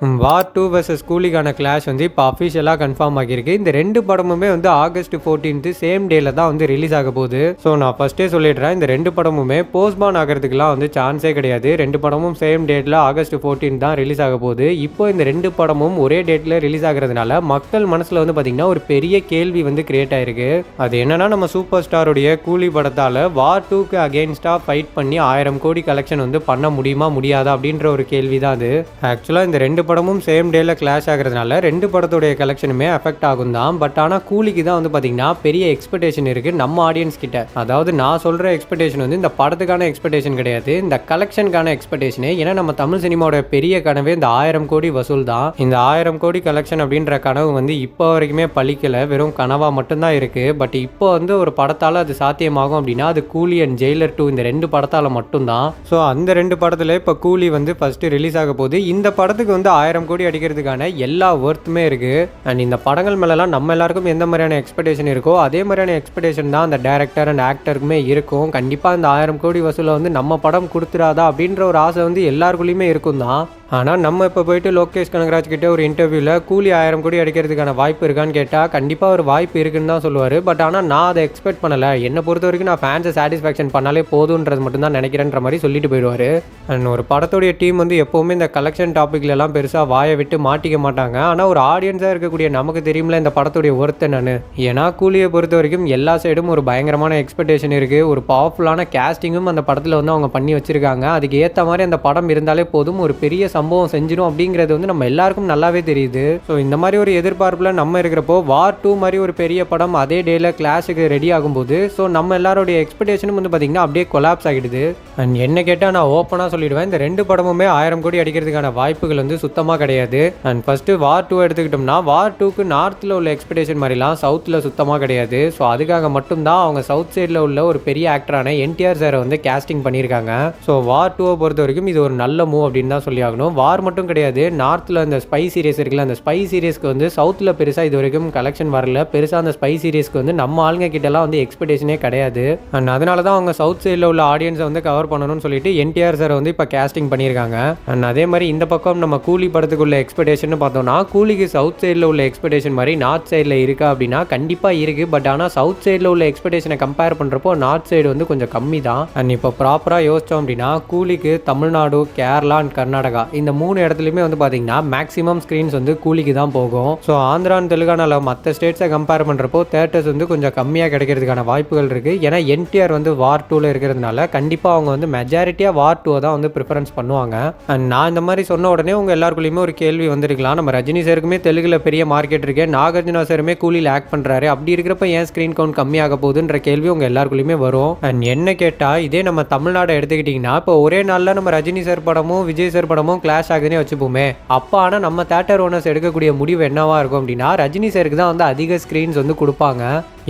வார் 2 vs கூலிக்கான clash வந்து இப்போ அஃபிஷியலாக கன்ஃபார்ம் ஆகியிருக்கு. இந்த ரெண்டு படமுமே வந்து ஆகஸ்ட் 14 சேம் டேல தான் வந்து ரிலீஸ் ஆக போகுது. ஸோ நான் ஃபர்ஸ்டே சொல்லிடுறேன், இந்த ரெண்டு படமுமே போஸ்ட்பான் ஆகிறதுக்குலாம் வந்து சான்ஸே கிடையாது. ரெண்டு படமும் சேம் டேட்டில் ஆகஸ்ட் 14 தான் ரிலீஸ் ஆக போகுது. இப்போ இந்த ரெண்டு படமும் ஒரே டேட்டில் ரிலீஸ் ஆகிறதுனால மக்கள் மனசில் வந்து பார்த்திங்கன்னா ஒரு பெரிய கேள்வி வந்து கிரியேட் ஆயிருக்கு. அது என்னன்னா, நம்ம சூப்பர் ஸ்டாருடைய கூலி படத்தால் வார் 2க்கு அகெயின்ஸ்டாக ஃபைட் பண்ணி 1000 கோடி கலெக்ஷன் வந்து பண்ண முடியுமா முடியாதா அப்படின்ற ஒரு கேள்வி தான் அது. ஆக்சுவலாக இந்த ரெண்டு படமும் சேம் டேல கிளாஷ் ஆகிறதுனால ரெண்டு படத்துடைய கலெக்ஷனுமே அஃபெக்ட் ஆகும் தான். பட் ஆனால் கூலிக்கு தான் வந்து பார்த்தீங்கன்னா பெரிய எக்ஸ்பெக்டேஷன் இருக்கு நம்ம ஆடியன்ஸ் கிட்ட. அதாவது நான் சொல்ற எக்ஸ்பெக்டேஷன் வந்து இந்த படத்துக்கான எக்ஸ்பெக்டேஷன் கிடையாது, இந்த கலெக்ஷனுக்கான எக்ஸ்பெக்டேஷனே. ஏன்னா நம்ம தமிழ் சினிமாவோட பெரிய கனவே இந்த 1000 கோடி வசூல் தான். இந்த 1000 கோடி கலெக்ஷன் அப்படின்ற கனவு வந்து இப்போ வரைக்குமே பழிக்கல, வெறும் கனவா மட்டும்தான் இருக்கு. பட் இப்போ வந்து ஒரு படத்தால் அது சாத்தியமாகும் அப்படின்னா அது கூலி அண்ட் ஜெயிலர் 2 இந்த ரெண்டு படத்தால் மட்டும்தான். ஸோ அந்த ரெண்டு படத்தில் இப்போ கூலி வந்து ஃபர்ஸ்ட் ரிலீஸ் ஆக போகுது. இந்த படத்துக்கு வந்து 1000 கோடி அடிக்கிறதுக்கான எல்லா ஒர்த்துமே இருக்கு. அண்ட் இந்த படங்கள் மேலலாம் நம்ம எல்லாருக்கும் எந்த மாதிரியான எக்ஸ்பெக்டேஷன் இருக்கோ அதே மாதிரியான எக்ஸ்பெக்டேஷன் தான் அந்த டைரக்டர் அண்ட் ஆக்டருக்குமே இருக்கும். கண்டிப்பாக இந்த 1000 கோடி வசூலை வந்து நம்ம படம் கொடுத்துடாதா அப்படின்ற ஒரு ஆசை வந்து எல்லாருக்குள்ளேயுமே இருக்கும் தான். ஆனால் நம்ம இப்போ போயிட்டு லோகேஷ் கனகராஜ் கிட்ட ஒரு இன்டர்வியூவில் கூலி 1000 கோடி அடிக்கிறதுக்கான வாய்ப்பு இருக்கான்னு கேட்டால் கண்டிப்பாக ஒரு வாய்ப்பு இருக்குன்னு தான் சொல்லுவார். பட் ஆனால் நான் அதை எக்ஸ்பெக்ட் பண்ணலை, என்னை பொறுத்த வரைக்கும் நான் ஃபேன்ஸை சாட்டிஸ்ஃபேக்ஷன் பண்ணாலே போதுன்றது மட்டும் தான் நினைக்கிறேன்ற மாதிரி சொல்லிட்டு போயிடுவார். அண்ட் ஒரு படத்துடைய டீம் வந்து எப்போவுமே இந்த கலெக்ஷன் டாப்பிக்லலாம் பெருசாக வாயை விட்டு மாட்டிக்க மாட்டாங்க. ஆனால் ஒரு ஆடியன்ஸாக இருக்கக்கூடிய நமக்கு தெரியுமில்ல இந்த படத்துடைய ஒர்த்து என்னன்னு. ஏன்னா கூலியை பொறுத்த வரைக்கும் எல்லா சைடும் ஒரு பயங்கரமான எக்ஸ்பெக்டேஷன் இருக்குது. ஒரு பவர்ஃபுல்லான கேஸ்டிங்கும் அந்த படத்தில் வந்து அவங்க பண்ணி வச்சிருக்காங்க. அதுக்கு ஏற்ற மாதிரி அந்த படம் இருந்தாலே போதும், ஒரு பெரிய சம்பவம் செஞ்சிடும் அப்படிங்கிறது வந்து நம்ம எல்லாருக்கும் நல்லாவே தெரியுது. ஸோ இந்த மாதிரி ஒரு எதிர்பார்ப்பில் நம்ம இருக்கிறப்போ வார் 2 மாதிரி ஒரு பெரிய படம் அதே டேல கிளாஷுக்கு ரெடி ஆகும்போது ஸோ நம்ம எல்லாருடைய எக்ஸ்பெக்டேஷனும் வந்து பார்த்தீங்கன்னா அப்படியே கொலாப்ஸ் ஆகிடுது. அண்ட் என்ன கேட்டால் நான் ஓப்பனாக சொல்லிடுவேன், இந்த ரெண்டு படமுமே 1000 கோடி அடிக்கிறதுக்கான வாய்ப்புகள் வந்து சுத்தமாக கிடையாது. அண்ட் ஃபர்ஸ்ட்டு வார் 2 எடுத்துக்கிட்டோம்னா வார் 2க்கு நார்த்தில் உள்ள எக்ஸ்பெக்டேஷன் மாதிரிலாம் சவுத்தில் சுத்தமாக கிடையாது. ஸோ அதுக்காக மட்டும்தான் அவங்க சவுத் சைடில் உள்ள ஒரு பெரிய ஆக்டரான என்டிஆர் சாரை வந்து கேஸ்டிங் பண்ணியிருக்காங்க. ஸோ வார் 2 பொறுத்த வரைக்கும் இது ஒரு நல்ல மூவ் அப்படின்னு தான் சொல்லி ஆகணும். வார் மட்டும் கிடையாது, நார்த்தில் அந்த ஸ்பை சீரியஸ் இருக்குல்ல, அந்த ஸ்பை சீரியஸ்க்கு வந்து சவுத்தில் பெருசாக இது வரைக்கும் கலெக்ஷன் வரல. பெருசாக அந்த ஸ்பை சீரியஸ்க்கு வந்து நம்ம ஆளுங்க கிட்டலாம் வந்து எக்ஸ்பெக்டேஷனே கிடையாது. அண்ட் அதனால தான் அவங்க சவுத் சைடில் உள்ள ஆடியன்ஸை வந்து கவர் பண்ணணும்னு சொல்லிட்டு என்டிஆர் சார் வந்து இப்போ கேஸ்டிங் பண்ணியிருக்காங்க. அண்ட் அதே மாதிரி இந்த பக்கம் நம்ம கூலி படத்துக்குள்ள எக்ஸ்பெக்டேஷன் பார்த்தோம்னா கூலிக்கு சவுத் சைடில் உள்ள எக்ஸ்பெக்டேஷன் மாதிரி நார்த் சைடில் இருக்கா அப்படின்னா கண்டிப்பாக இருக்குது. பட் ஆனால் சவுத் சைடில் உள்ள எக்ஸ்பெக்டேஷனை கம்பேர் பண்ணுறப்போ நார்த் சைடு வந்து கொஞ்சம் கம்மி தான். அண்ட் இப்போ ப்ராப்பராக யோசித்தோம் அப்படின்னா கூலிக்கு தமிழ்நாடு, கேரளா அண்ட் கர்நாடகா இந்த மூணு இடத்துலையுமே வந்து பார்த்தீங்கன்னா மேக்ஸிமம் ஸ்க்ரீன்ஸ் வந்து கூலிக்கு தான் போகும். ஸோ ஆந்திரா அண்ட் தெலுங்கானால மற்ற ஸ்டேட்ஸை கம்பேர் பண்ணுறப்போ தேட்டர்ஸ் வந்து கொஞ்சம் கம்மியாக கிடைக்கிறதுக்கான வாய்ப்புகள் இருக்குது. ஏன்னா என்டிஆர் வந்து வார் 2ல இருக்கிறதுனால கண்டிப்பாக அவங்க வந்து மெஜாரிட்டியாக வார் 2 தான் வந்து ப்ரிஃபரன்ஸ் பண்ணுவாங்க. அண்ட் நான் இந்த மாதிரி சொன்ன உடனே உங்கள் எல்லாருக்குள்ளேயுமே ஒரு கேள்வி வந்திருக்கலாம், நம்ம ரஜினி சாருக்குமே தெலுங்குல பெரிய மார்க்கெட் இருக்கு, நாகார்ஜுனா சாருமே கூலியில் ஆக்ட் பண்ணுறாரு, அப்படி இருக்கிறப்ப ஏன் ஸ்க்ரீன் கவுண்ட் கம்மியாக போகுதுன்ற கேள்வி உங்கள் எல்லாருக்குள்ளேயுமே வரும். அண்ட் என்ன கேட்டால் இதே நம்ம தமிழ்நாடு எடுத்துக்கிட்டிங்கன்னா இப்போ ஒரே நாளில் நம்ம ரஜினி சார் படமும் விஜய் சார் படமும் கிளாஷ் ஆகுதுன்னே வச்சுப்போமே. அப்போ ஆனால் நம்ம தேட்டர் ஓனர்ஸ் எடுக்கக்கூடிய முடிவு என்னவா இருக்கும் அப்படின்னா ரஜினி சாருக்கு தான் வந்து அதிக ஸ்க்ரீன்ஸ் வந்து கொடுப்பாங்க.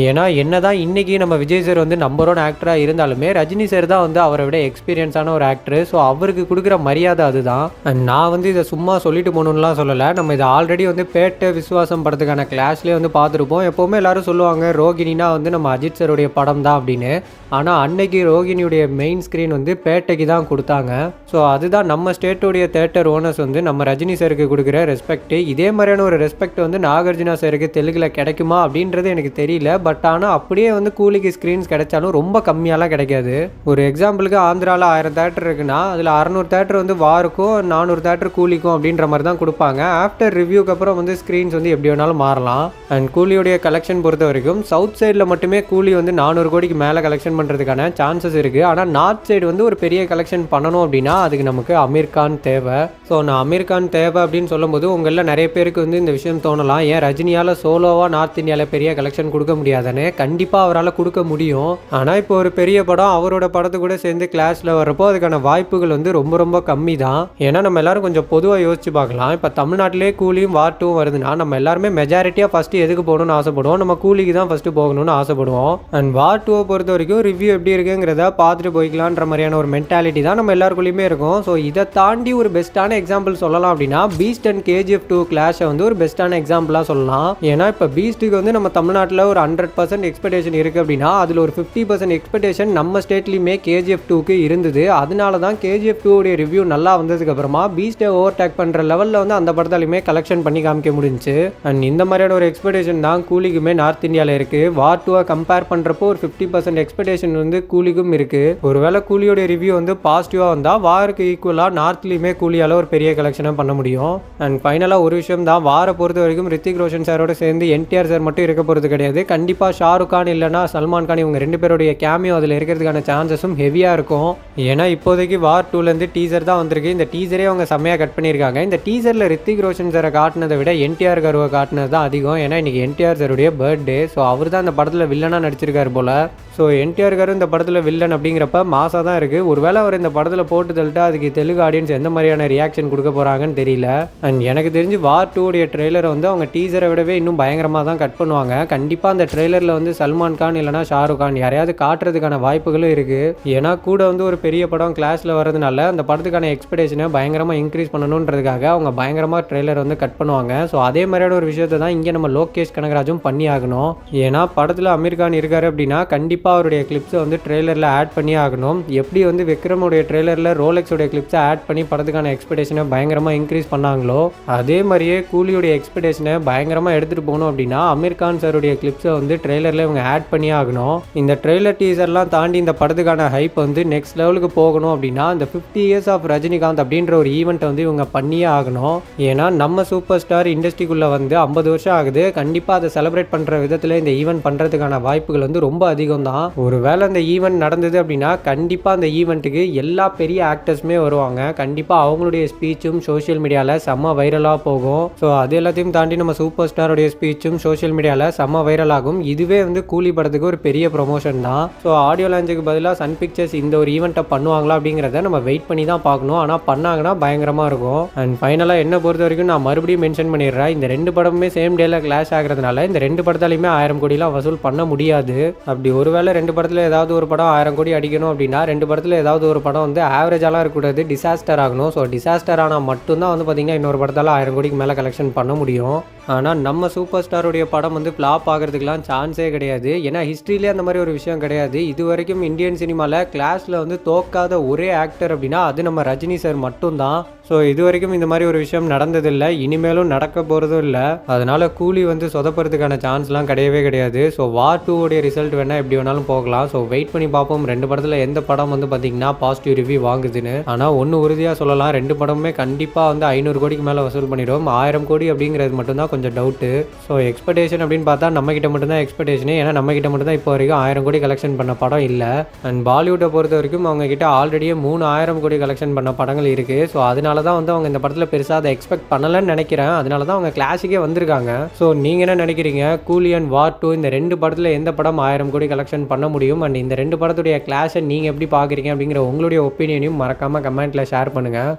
ஏன்னா என்னதான் இன்னைக்கு நம்ம விஜய் சார் வந்து நம்பர் 1 ஆக்டராக இருந்தாலுமே ரஜினி சார் தான் வந்து அவரை விட எக்ஸ்பீரியன்ஸான ஒரு ஆக்டர். ஸோ அவருக்கு கொடுக்குற மரியாதை அதுதான். நான் வந்து இதை சும்மா சொல்லிட்டு போகணுன்னுலாம் சொல்லலை, நம்ம இதை ஆல்ரெடி வந்து பேட்டை விஸ்வாசம் படத்துக்கான கிளாஷ்லேயே வந்து பார்த்துருப்போம். எப்போவுமே எல்லாரும் சொல்லுவாங்க ரோகிணினா வந்து நம்ம அஜித் சாருடைய படம் தான் அப்படின்னு. ஆனால் அன்னைக்கு ரோகிணியுடைய மெயின் ஸ்க்ரீன் வந்து பேட்டைக்கு தான் கொடுத்தாங்க. ஸோ அதுதான் நம்ம ஸ்டேட்டுடைய தேட்டர் ஓனர்ஸ் வந்து நம்ம ரஜினி சாருக்கு கொடுக்குற ரெஸ்பெக்ட். இதே மாதிரியான ஒரு ரெஸ்பெக்ட் வந்து நாகார்ஜுனா சாருக்கு தெலுங்குல கிடைக்குமா அப்படின்றது எனக்கு தெரியல. பட் ஆனால் அப்படியே வந்து கூலிக்கு ஸ்க்ரீன்ஸ் கிடைச்சாலும் ரொம்ப கம்மியாலாம் கிடைக்காது. ஒரு எக்ஸாம்பிளுக்கு ஆந்திராவில் 1000 தேட்டர் இருக்குன்னா அதில் 600 தேட்டர் வந்து வாருக்கும் 400 தேட்டர் கூலிக்கும் அப்படின்ற மாதிரி தான் கொடுப்பாங்க. ஆஃப்டர் ரிவ்யூக்கு அப்புறம் வந்து ஸ்க்ரீன்ஸ் வந்து எப்படி வேணாலும் மாறலாம். அண்ட் கூலியோடைய கலெக்ஷன் பொறுத்த வரைக்கும் சவுத் சைடில் மட்டுமே கூலி வந்து 400 கோடிக்கு மேலே கலெக்ஷன் பண்ணுறதுக்கான சான்சஸ் இருக்குது. ஆனால் நார்த் சைடு வந்து ஒரு பெரிய கலெக்ஷன் பண்ணணும் அப்படின்னா அதுக்கு நமக்கு அமீர் கான் தேவை. ஸோ நான் அமீர் கான் தேவை அப்படின்னு சொல்லும்போது உங்களில் நிறைய பேருக்கு வந்து இந்த விஷயம் தோணலாம், ஏன் ரஜினியால் சோலோவாக நார்த் இந்தியாவில் பெரிய கலெக்ஷன் கொடுக்க முடியாதுன்னு. கண்டிப்பாக அவரால் கொடுக்க முடியும். ஆனால் இப்போ ஒரு பெரிய படம் அவரோட படத்து கூட சேர்ந்து கிளாஸில் வர்றப்போ அதுக்கான வாய்ப்புகள் வந்து ரொம்ப ரொம்ப கம்மி தான். ஏன்னா நம்ம எல்லாரும் கொஞ்சம் பொதுவாக யோசிச்சு பார்க்கலாம், இப்போ தமிழ்நாட்டிலே கூலியும் வார் 2 வருதுன்னா நம்ம எல்லாருமே மெஜாரிட்டியாக ஃபஸ்ட்டு எதுக்கு போகணும்னு ஆசைப்படுவோம், நம்ம கூலிக்கு தான் ஃபஸ்ட்டு போகணும்னு ஆசைப்படுவோம். அண்ட் வார் 2 பொறுத்த வரைக்கும் ரிவ்யூ எப்படி இருக்குங்கிறத பார்த்துட்டு போய்க்கலான்ற மாதிரியான ஒரு மென்டாலிட்டி தான் நம்ம எல்லாருக்குள்ளேயுமே இருக்கும். ஸோ இதை தாண்டி ஒரு பெஸ்ட்டான எக்ஸாம்பிள் சொல்லலாம் அப்படின்னா பீஸ்ட் அண்ட் KGF 2 கிளாஷை வந்து ஒரு பெஸ்ட்டான எக்ஸாம்பிளாக சொல்லலாம். ஏன்னா இப்போ பீஸ்ட்டுக்கு வந்து நம்ம தமிழ்நாட்டில் ஒரு 100 100% எக்ஸ்பெக்டேஷன் இருக்குது அப்படின்னா அதில் ஒரு 50% எக்ஸ்பெக்டேஷன் நம்ம ஸ்டேட்லேயுமே கேஜிஎஃப் 2க்கு இருந்தது. அதனால தான் கேஜிஎஃப் 2 உடைய ரிவ்யூ நல்லா வந்ததுக்கப்புறமா பீஸ்ட்டை ஓவர்டேக் பண்ணுற லெவலில் வந்து அந்த படத்தாலையுமே கலெக்ஷன் பண்ணி காமிக்க முடிஞ்சுச்சு. அண்ட் இந்த மாதிரியான ஒரு எக்ஸ்பெக்டேஷன் தான் கூலிக்குமே நார்த் இந்தியாவில் இருக்குது. வார் 2 கம்பேர் பண்ணுறப்போ ஒரு 50% எக்ஸ்பெக்டேஷன் வந்து கூலிக்கும் இருக்குது. ஒருவேளை கூலியோட ரிவ்யூ வந்து பாசிட்டிவாக வந்தால் வாருக்கு ஈக்குவலாக நார்த்லேயுமே கூலியால் ஒரு பெரிய கலெக்ஷனை பண்ண முடியும். அண்ட் ஃபைனலாக ஒரு விஷயம் தான், வாரை பொறுத்த வரைக்கும் ரித்திக் ரோஷன் சாரோட சேர்ந்து என்டிஆர் சார் மட்டும் இருக்க போகிறது கிடையாது. கண்டிப்பாக ஷாருக் கான் இல்லைனா சல்மான் கான் இவங்க 2 பேருடைய கேமியோ அதில் இருக்கிறதுக்கான சான்சஸும் ஹெவியாக இருக்கும். ஏன்னா இப்போதைக்கு வார் 2லேருந்து டீசர் தான் வந்திருக்கு. இந்த டீசரே அவங்க செம்மையாக கட் பண்ணியிருக்காங்க. இந்த டீசரில் ரித்திக் ரோஷன் சாரை காட்டினதை விட என்டிஆர் கருவை காட்டினது தான் அதிகம். ஏன்னா இன்னைக்கு என்டிஆர் சாருடைய பர்த்டே. ஸோ அவர் தான் இந்த படத்தில் வில்லனாக நடிச்சிருக்காரு போல. ஸோ என்டிஆர் காரும் இந்த படத்தில் வில்லன் அப்படிங்கிறப்ப மாசாக தான் இருக்குது. ஒருவேளை அவர் இந்த படத்தில் போட்டு தள்ளிட்டு அதுக்கு தெலுங்கு ஆடியன்ஸ் எந்த மாதிரியான ரியாக்ஷன் கொடுக்க போகிறாங்கன்னு தெரியல. அண்ட் எனக்கு தெரிஞ்சு வார் 2 உடைய ட்ரெய்லரை வந்து அவங்க டீசரை விடவே இன்னும் பயங்கரமாக தான் கட் பண்ணுவாங்க. கண்டிப்பாக அந்த ட்ரெய்லரில் வந்து சல்மான் கான் இல்லைனா ஷாருக் கான் யாரையாவது காட்டுறதுக்கான வாய்ப்புகளும் இருக்குது. ஏன்னா கூட வந்து ஒரு பெரிய படம் கிளாஸில் வரதுனால அந்த படத்துக்கான எக்ஸ்பெக்டேஷனை பயங்கரமாக இன்க்ரீஸ் பண்ணணுன்றதுக்காக அவங்க பயங்கரமாக ட்ரெய்லர் வந்து கட் பண்ணுவாங்க. ஸோ அதே மாதிரியான ஒரு விஷயத்தை தான் இங்கே நம்ம லோகேஷ் கனகராஜும் பண்ணி ஆகணும். ஏன்னா படத்தில் அமீர் கான் இருக்காரு அப்படின்னா கண்டிப்பாக அவருடைய கிளிப்ஸை வந்து ட்ரெய்லரில் ஆட் பண்ணி ஆகணும். எப்படி வந்து விக்ரமுடைய ட்ரெய்லரில் ரோலெக்ஸோடைய கிளிப்ஸை ஆட் பண்ணி படத்துக்கான எக்ஸ்பெக்டேஷனை பயங்கரமாக இன்க்ரீஸ் பண்ணாங்களோ அதே மாதிரியே கூலியுடைய எக்ஸ்பெக்டேஷனை பயங்கரமாக எடுத்துகிட்டு போகணும் அப்படின்னா அமீர் கான் சாருடைய கிளிப்ஸை வந்து ட்ரெய்லரில் இவங்க ஆட் பண்ணி ஆகணும். இந்த ட்ரெய்லர் டீசர்லாம் தாண்டி இந்த படத்துக்கான ஹைப் வந்து நெக்ஸ்ட் லெவலுக்கு போகணும் அப்படின்னா இந்த 50 இயர்ஸ் ஆஃப் ரஜினிகாந்த் அப்படின்ற ஒரு ஈவெண்ட்டை வந்து இவங்க பண்ணியே ஆகணும். ஏன்னா நம்ம சூப்பர் ஸ்டார் இண்டஸ்ட்ரிக்குள்ளே வந்து 50 வருஷம் ஆகுது. கண்டிப்பாக அதை செலிப்ரேட் பண்ணுற விதத்தில் இந்த ஈவெண்ட் பண்ணுறதுக்கான வாய்ப்புகள் வந்து ரொம்ப அதிகம் தான். ஒருவேளை அந்த ஈவெண்ட் நடந்தது அப்படின்னா கண்டிப்பாக அந்த ஈவெண்ட்டுக்கு எல்லா பெரிய ஆக்டர்ஸுமே வருவாங்க. கண்டிப்பாக அவங்களுடைய ஸ்பீச்சும் சோஷியல் மீடியாவில் செம்ம வைரலாக போகும். ஸோ அது எல்லாத்தையும் தாண்டி நம்ம சூப்பர் ஸ்டாருடைய ஸ்பீச்சும் சோஷியல் மீடியாவில் செம்ம வைரல் ஆகும். இதுவே வந்து கூலி படத்துக்கு ஒரு பெரிய ப்ரொமோஷன் தான். ஸோ ஆடியோ லான்ச்சுக்கு பதிலாக சன் பிக்சர்ஸ் இந்த ஒரு ஈவெண்ட்டை பண்ணுவாங்களா அப்படிங்கிறத நம்ம வெயிட் பண்ணி தான் பார்க்கணும். ஆனால் பண்ணாங்கன்னா பயங்கரமாக இருக்கும். அண்ட் ஃபைனலாக என்ன பொறுத்த வரைக்கும் நான் மறுபடியும் மென்ஷன் பண்ணிடுறேன், இந்த 2 படமுமே சேம் டேல கிளாஷ் ஆகிறதுனால இந்த 2 படத்தாலையுமே 1000 கோடிலாம் வசூல் பண்ண முடியாது. அப்படி ஒருவேளை 2 படத்தில் ஏதாவது ஒரு படம் 1000 கோடி அடிக்கணும் அப்படின்னா 2 படத்தில் ஏதாவது ஒரு படம் வந்து ஆவரேஜாலாம் இருக்கக்கூடாது, டிசாஸ்டர் ஆகணும். ஸோ டிசாஸ்டர் ஆனால் மட்டும்தான் வந்து பார்த்தீங்கன்னா இன்னொரு படத்தால் 1000 கோடிக்கு மேலே கலெக்ஷன் பண்ண முடியும். ஆனால் நம்ம சூப்பர் ஸ்டாருடைய படம் வந்து ஃப்ளாப் ஆகிறதுக்குலாம் சான்ஸே கிடையாது. ஏன்னா ஹிஸ்ட்ரியிலே அந்த மாதிரி ஒரு விஷயம் கிடையாது. இது வரைக்கும் இந்தியன் சினிமாவில் கிளாஸில் வந்து தோக்காத ஒரே ஆக்டர் அப்படின்னா அது நம்ம ரஜினி சார் மட்டும்தான். ஸோ இது வரைக்கும் இந்த மாதிரி ஒரு விஷயம் நடந்ததில்லை, இனிமேலும் நடக்க போகிறதும் இல்லை. அதனால் கூலி வந்து சொதப்படுறதுக்கான சான்ஸ்லாம் கிடையவே கிடையாது. ஸோ வார் 2 உடைய ரிசல்ட் வேணால் எப்படி வேணாலும் போகலாம். ஸோ வெயிட் பண்ணி பார்ப்போம் 2 படத்தில் எந்த படம் வந்து பார்த்தீங்கன்னா பாசிட்டிவ் ரிவ்யூ வாங்குதுன்னு. ஆனால் ஒன்று உறுதியாக சொல்லலாம், 2 படமுமே கண்டிப்பாக வந்து 500 கோடிக்கு மேலே வசூல் பண்ணிடும். 1000 கோடி அப்படிங்கிறது மட்டும்தான் கொஞ்சம் டவுட்டு. ஸோ எக்ஸ்பெக்டேஷன் அப்படின்னு பார்த்தா நம்மக்கிட்ட மட்டும்தான் எக்ஸ்பெக்டேஷனே. ஏன்னா நம்மக்கிட்ட மட்டும்தான் இப்போ வரைக்கும் 1000 கோடி கலெக்ஷன் பண்ண படம் இல்லை. அண்ட் பாலிவுட்டை பொறுத்த வரைக்கும் அவங்க கிட்ட ஆல்ரெடியே 3000 கோடி கலெக்ஷன் பண்ண படங்கள் இருக்குது. ஸோ அதனால தான் வந்து அவங்க இந்த படத்தில் பெருசாக அதை எக்ஸ்பெக்ட் பண்ணலன்னு நினைக்கிறேன். அதனால தான் அவங்க கிளாஸுக்கே வந்திருக்காங்க. ஸோ நீங்கள் என்ன நினைக்கிறீங்க? கூலி அண்ட் வார் 2 இந்த 2 படத்தில் எந்த படம் 1000 கோடி கலெக்ஷன் பண்ண முடியும்? அண்ட் இந்த 2 படத்துடைய கிளாஷை நீங்கள் எப்படி பார்க்குறீங்க அப்படிங்கிற உங்களுடைய ஒப்பீனியனையும் மறக்காமல் கமெண்ட்டில் ஷேர் பண்ணுங்கள்.